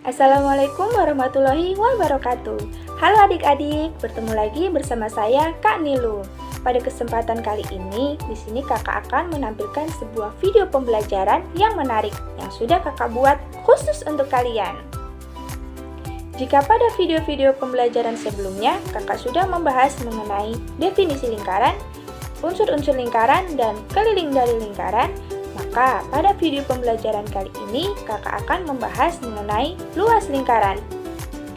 Assalamualaikum warahmatullahi wabarakatuh. Halo adik-adik, bertemu lagi bersama saya Kak Nilu. Pada kesempatan kali ini, di sini kakak akan menampilkan sebuah video pembelajaran yang menarik yang sudah kakak buat khusus untuk kalian. Jika pada video-video pembelajaran sebelumnya, kakak sudah membahas mengenai definisi lingkaran, unsur-unsur lingkaran, dan keliling dari lingkaran, maka pada video pembelajaran kali ini kakak akan membahas mengenai luas lingkaran.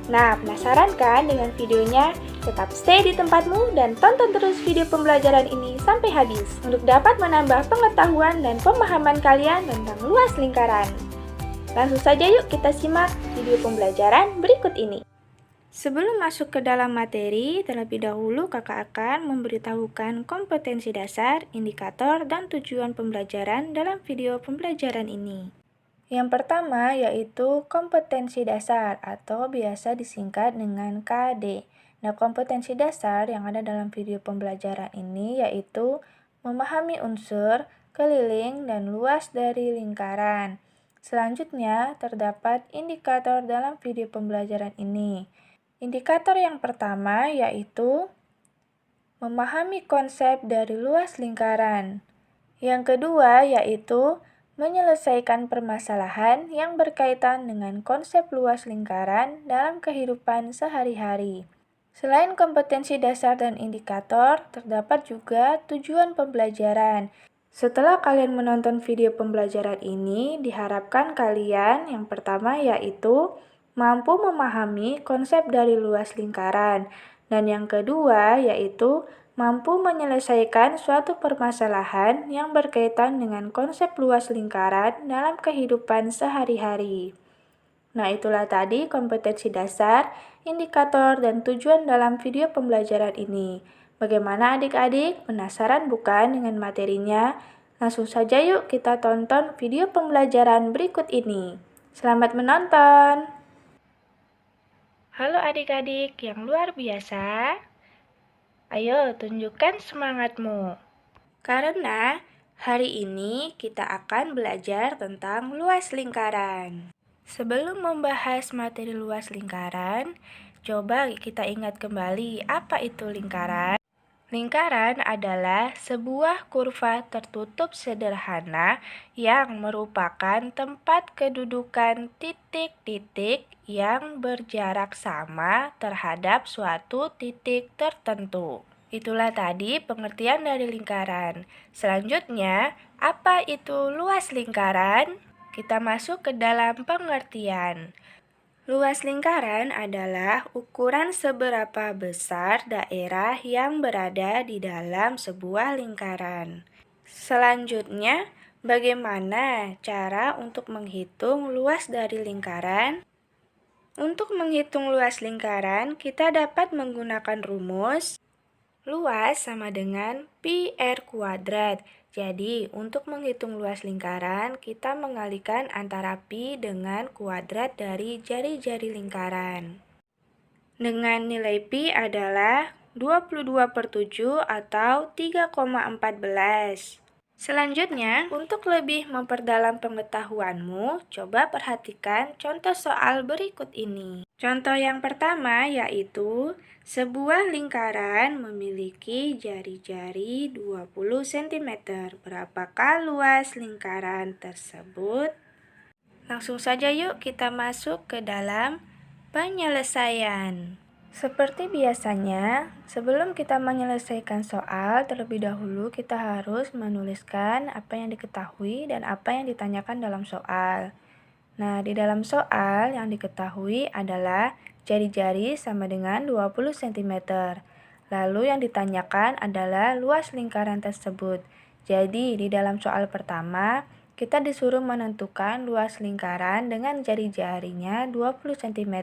Nah, penasaran kan dengan videonya? Tetap stay di tempatmu dan tonton terus video pembelajaran ini sampai habis untuk dapat menambah pengetahuan dan pemahaman kalian tentang luas lingkaran. Langsung saja yuk kita simak video pembelajaran berikut ini. Sebelum masuk ke dalam materi, terlebih dahulu kakak akan memberitahukan kompetensi dasar, indikator, dan tujuan pembelajaran dalam video pembelajaran ini. Yang pertama yaitu kompetensi dasar atau biasa disingkat dengan KD. Nah, kompetensi dasar yang ada dalam video pembelajaran ini yaitu memahami unsur, keliling, dan luas dari lingkaran. Selanjutnya, terdapat indikator dalam video pembelajaran ini. Indikator yang pertama yaitu memahami konsep dari luas lingkaran. Yang kedua yaitu menyelesaikan permasalahan yang berkaitan dengan konsep luas lingkaran dalam kehidupan sehari-hari. Selain kompetensi dasar dan indikator, terdapat juga tujuan pembelajaran. Setelah kalian menonton video pembelajaran ini, diharapkan kalian yang pertama yaitu mampu memahami konsep dari luas lingkaran, dan yang kedua yaitu mampu menyelesaikan suatu permasalahan yang berkaitan dengan konsep luas lingkaran dalam kehidupan sehari-hari. Nah, itulah tadi kompetensi dasar, indikator, dan tujuan dalam video pembelajaran ini. Bagaimana adik-adik? Penasaran bukan dengan materinya? Langsung saja yuk kita tonton video pembelajaran berikut ini. Selamat menonton! Halo adik-adik yang luar biasa. Ayo tunjukkan semangatmu. Karena hari ini kita akan belajar tentang luas lingkaran. Sebelum membahas materi luas lingkaran, coba kita ingat kembali apa itu lingkaran. Lingkaran adalah sebuah kurva tertutup sederhana yang merupakan tempat kedudukan titik-titik yang berjarak sama terhadap suatu titik tertentu. Itulah tadi pengertian dari lingkaran. Selanjutnya, apa itu luas lingkaran? Kita masuk ke dalam pengertian. Luas lingkaran adalah ukuran seberapa besar daerah yang berada di dalam sebuah lingkaran. Selanjutnya, bagaimana cara untuk menghitung luas dari lingkaran? Untuk menghitung luas lingkaran, kita dapat menggunakan rumus luas sama dengan pi R kuadrat. Jadi, untuk menghitung luas lingkaran, kita mengalihkan antara pi dengan kuadrat dari jari-jari lingkaran. Dengan nilai pi adalah 22/7 atau 3,14. Selanjutnya, untuk lebih memperdalam pengetahuanmu, coba perhatikan contoh soal berikut ini. Contoh yang pertama yaitu sebuah lingkaran memiliki jari-jari 20 cm. Berapakah luas lingkaran tersebut? Langsung saja yuk kita masuk ke dalam penyelesaian. Seperti biasanya, sebelum kita menyelesaikan soal, terlebih dahulu kita harus menuliskan apa yang diketahui dan apa yang ditanyakan dalam soal. Nah, di dalam soal yang diketahui adalah jari-jari sama dengan 20 cm. Lalu yang ditanyakan adalah luas lingkaran tersebut. Jadi, di dalam soal pertama, kita disuruh menentukan luas lingkaran dengan jari-jarinya 20 cm.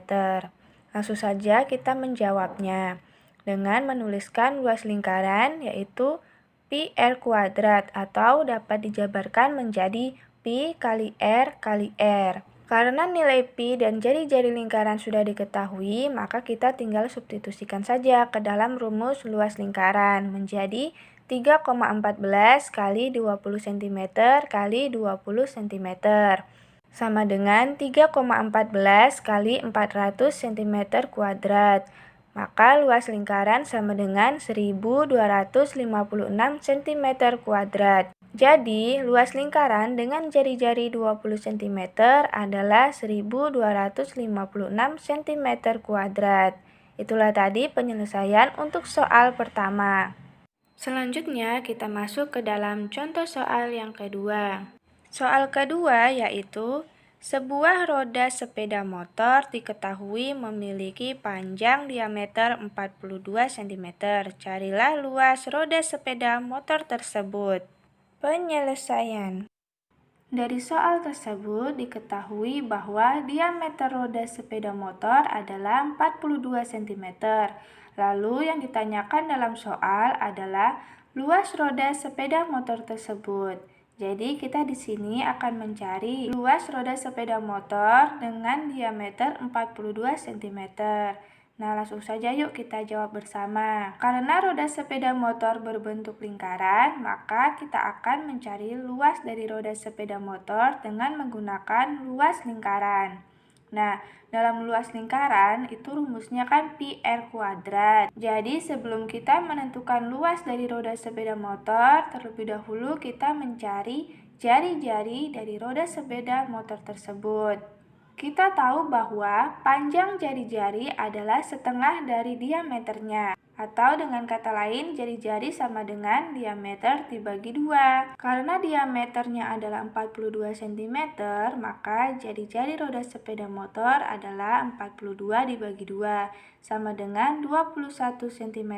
Langsung saja kita menjawabnya dengan menuliskan luas lingkaran yaitu pi R kuadrat atau dapat dijabarkan menjadi pi kali R kali R. Karena nilai pi dan jari-jari lingkaran sudah diketahui, maka kita tinggal substitusikan saja ke dalam rumus luas lingkaran menjadi 3,14 kali 20 cm kali 20 cm. sama dengan 3,14 kali 400 cm². Maka luas lingkaran sama dengan 1256 cm². Jadi, luas lingkaran dengan jari-jari 20 cm adalah 1256 cm². Itulah tadi penyelesaian untuk soal pertama. Selanjutnya, kita masuk ke dalam contoh soal yang kedua. Soal kedua yaitu, sebuah roda sepeda motor diketahui memiliki panjang diameter 42 cm. Carilah luas roda sepeda motor tersebut. Penyelesaian. Dari soal tersebut diketahui bahwa diameter roda sepeda motor adalah 42 cm. Lalu yang ditanyakan dalam soal adalah luas roda sepeda motor tersebut. Jadi kita di sini akan mencari luas roda sepeda motor dengan diameter 42 cm. Nah, langsung saja yuk kita jawab bersama. Karena roda sepeda motor berbentuk lingkaran, maka kita akan mencari luas dari roda sepeda motor dengan menggunakan luas lingkaran. Nah, dalam luas lingkaran itu rumusnya kan pi r kuadrat. Jadi sebelum kita menentukan luas dari roda sepeda motor, terlebih dahulu kita mencari jari-jari dari roda sepeda motor tersebut. Kita tahu bahwa panjang jari-jari adalah setengah dari diameternya. Atau dengan kata lain, jari-jari sama dengan diameter dibagi 2. Karena diameternya adalah 42 cm, maka jari-jari roda sepeda motor adalah 42 dibagi 2, sama dengan 21 cm.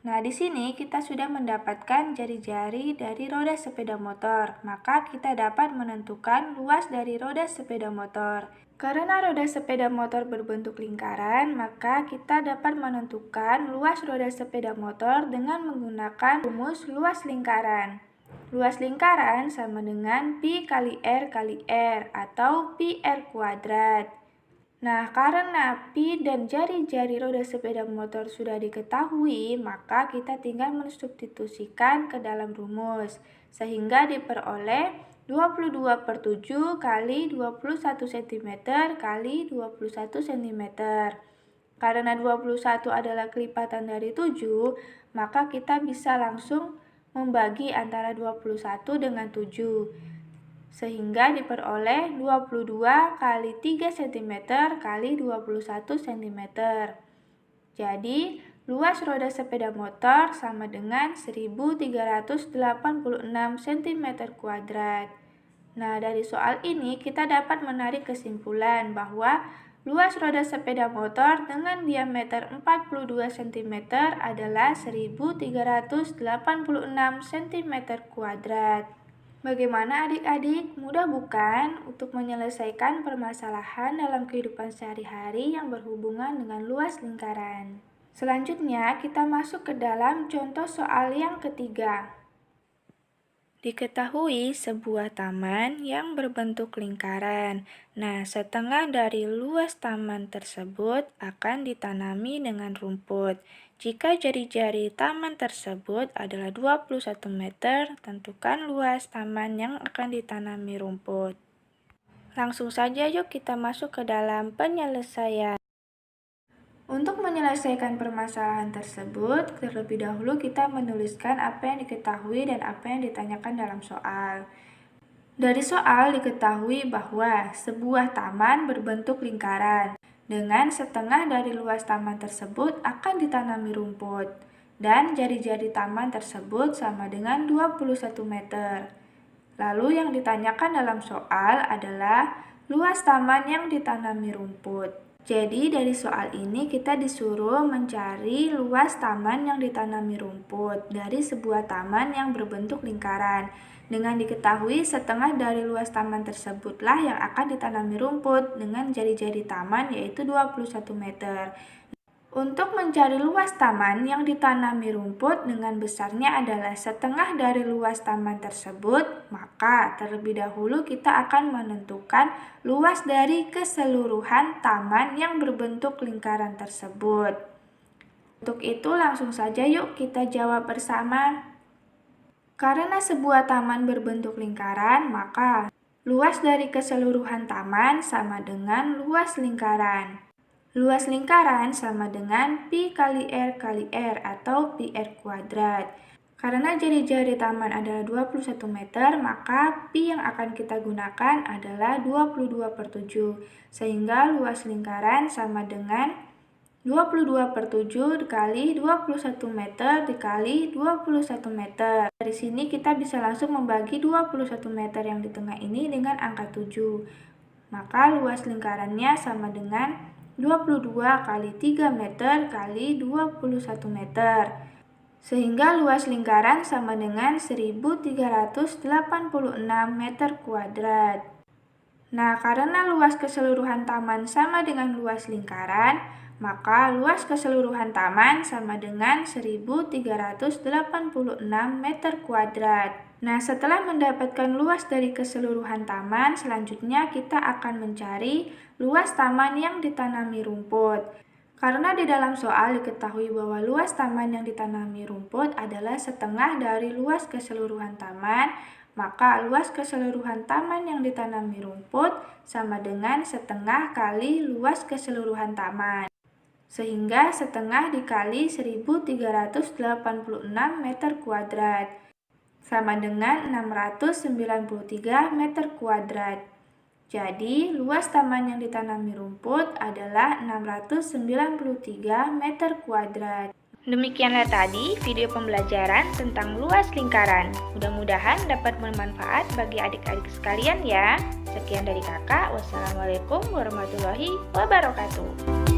Nah, di sini kita sudah mendapatkan jari-jari dari roda sepeda motor, maka kita dapat menentukan luas dari roda sepeda motor. Karena roda sepeda motor berbentuk lingkaran, maka kita dapat menentukan luas roda sepeda motor dengan menggunakan rumus luas lingkaran. Luas lingkaran sama dengan pi kali R atau pi R kuadrat. Nah, karena pi dan jari-jari roda sepeda motor sudah diketahui, maka kita tinggal mensubstitusikan ke dalam rumus, sehingga diperoleh 22/7 kali 21 cm kali 21 cm. Karena 21 adalah kelipatan dari 7, maka kita bisa langsung membagi antara 21 dengan 7. Sehingga diperoleh 22 kali 3 cm kali 21 cm. Jadi, luas roda sepeda motor sama dengan 1386 cm². Nah, dari soal ini kita dapat menarik kesimpulan bahwa luas roda sepeda motor dengan diameter 42 cm adalah 1386 cm². Bagaimana adik-adik? Mudah bukan untuk menyelesaikan permasalahan dalam kehidupan sehari-hari yang berhubungan dengan luas lingkaran? Selanjutnya, kita masuk ke dalam contoh soal yang ketiga. Diketahui sebuah taman yang berbentuk lingkaran. Nah, setengah dari luas taman tersebut akan ditanami dengan rumput. Jika jari-jari taman tersebut adalah 21 meter, tentukan luas taman yang akan ditanami rumput. Langsung saja yuk kita masuk ke dalam penyelesaian. Untuk menyelesaikan permasalahan tersebut, terlebih dahulu kita menuliskan apa yang diketahui dan apa yang ditanyakan dalam soal. Dari soal diketahui bahwa sebuah taman berbentuk lingkaran, dengan setengah dari luas taman tersebut akan ditanami rumput, dan jari-jari taman tersebut sama dengan 21 meter. Lalu yang ditanyakan dalam soal adalah luas taman yang ditanami rumput. Jadi dari soal ini kita disuruh mencari luas taman yang ditanami rumput dari sebuah taman yang berbentuk lingkaran. Dengan diketahui setengah dari luas taman tersebutlah yang akan ditanami rumput dengan jari-jari taman yaitu 21 meter. Untuk mencari luas taman yang ditanami rumput dengan besarnya adalah setengah dari luas taman tersebut, maka terlebih dahulu kita akan menentukan luas dari keseluruhan taman yang berbentuk lingkaran tersebut. Untuk itu langsung saja yuk kita jawab bersama. Karena sebuah taman berbentuk lingkaran, maka Luas dari keseluruhan taman sama dengan luas lingkaran. Luas lingkaran sama dengan Pi kali R kali R atau Pi R kuadrat. Karena jari-jari taman adalah 21 meter, maka Pi yang akan kita gunakan adalah 22/7. Sehingga luas lingkaran sama dengan 22/7 dikali 21 meter dikali 21 meter. Dari sini kita bisa langsung membagi 21 meter yang di tengah ini dengan angka 7. Maka luas lingkarannya sama dengan 22 kali 3 meter kali 21 meter. Sehingga luas lingkaran sama dengan 1386 meter kuadrat. Nah, karena luas keseluruhan taman sama dengan luas lingkaran, maka luas keseluruhan taman sama dengan 1386 meter kuadrat. Nah, setelah mendapatkan luas dari keseluruhan taman, selanjutnya kita akan mencari luas taman yang ditanami rumput. Karena di dalam soal diketahui bahwa luas taman yang ditanami rumput adalah setengah dari luas keseluruhan taman, maka luas keseluruhan taman yang ditanami rumput sama dengan setengah kali luas keseluruhan taman. Sehingga setengah dikali 1386 meter kuadrat sama dengan 693 meter kuadrat. Jadi, luas taman yang ditanami rumput adalah 693 meter kuadrat. Demikianlah tadi video pembelajaran tentang luas lingkaran. Mudah-mudahan dapat bermanfaat bagi adik-adik sekalian ya. Sekian dari kakak. Wassalamualaikum warahmatullahi wabarakatuh.